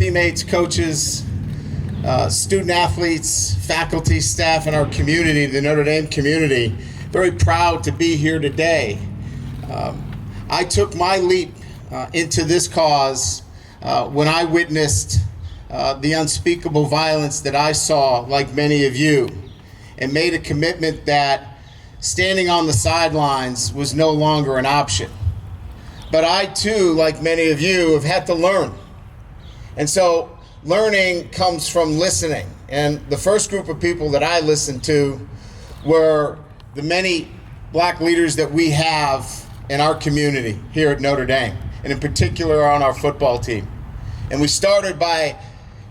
Teammates, coaches, student athletes, faculty, staff, and our community, the Notre Dame community, very proud to be here today. I took my leap into this cause when I witnessed the unspeakable violence that I saw, like many of you, and made a commitment that standing on the sidelines was no longer an option. But I too, like many of you, have had to learn. And so learning comes from listening. And the first group of people that I listened to were the many black leaders that we have in our community here at Notre Dame, and in particular on our football team. And we started by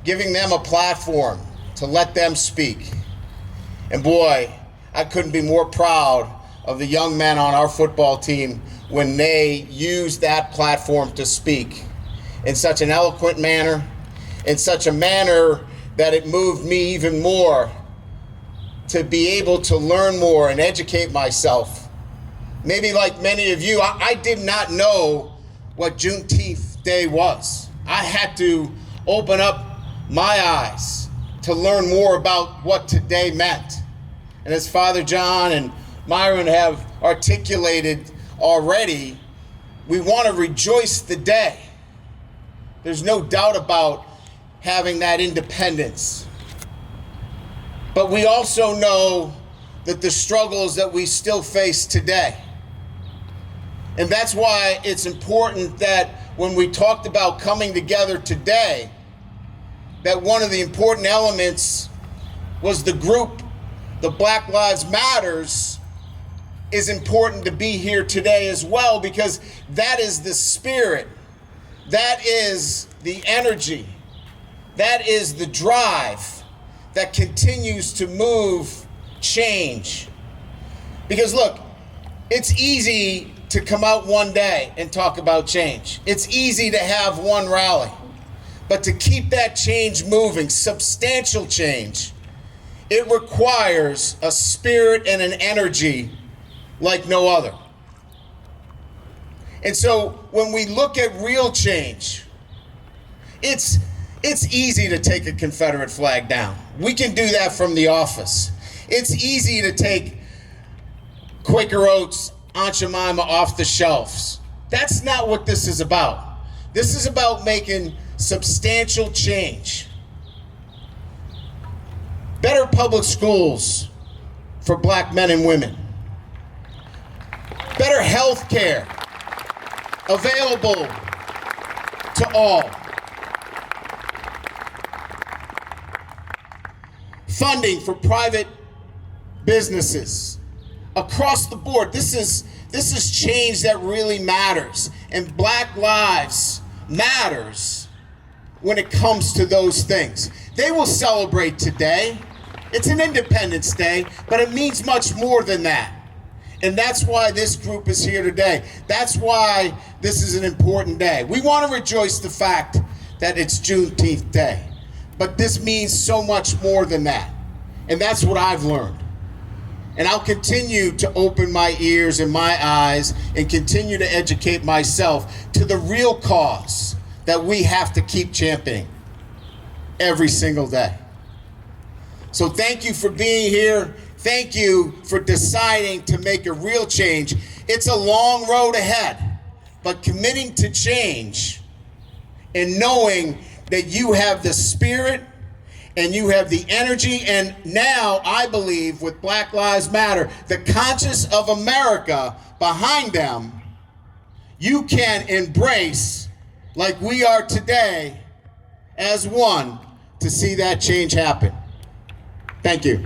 giving them a platform to let them speak. And boy, I couldn't be more proud of the young men on our football team when they used that platform to speak in such an eloquent manner, in such a manner that it moved me even more to be able to learn more and educate myself. Maybe like many of you, I did not know what Juneteenth Day was. I had to open up my eyes to learn more about what today meant. And as Father John and Myron have articulated already, we want to rejoice the day. There's no doubt about having that independence. But we also know that the struggles that we still face today. And that's why it's important that when we talked about coming together today, that one of the important elements was the group, the Black Lives Matters, is important to be here today as well, because that is the spirit, that is the energy, that is the drive that continues to move change. Because look, it's easy to come out one day and talk about change. It's easy to have one rally, but to keep that change moving, substantial change, it requires a spirit and an energy like no other. And so when we look at real change, it's easy to take a Confederate flag down. We can do that from the office. It's easy to take Quaker Oats, Aunt Jemima off the shelves. That's not what this is about. This is about making substantial change. Better public schools for black men and women. Better health care available to all. Funding for private businesses across the board. This is change that really matters, and Black Lives matters when it comes to those things. They will celebrate today. It's an Independence Day, but it means much more than that. And that's why this group is here today. That's why this is an important day. We want to rejoice the fact that it's Juneteenth Day, but this means so much more than that. And that's what I've learned. And I'll continue to open my ears and my eyes and continue to educate myself to the real cause that we have to keep championing every single day. So thank you for being here. Thank you for deciding to make a real change. It's a long road ahead, but committing to change and knowing that you have the spirit and you have the energy, and now I believe with Black Lives Matter, the conscience of America behind them, you can embrace, like we are today, as one to see that change happen. Thank you.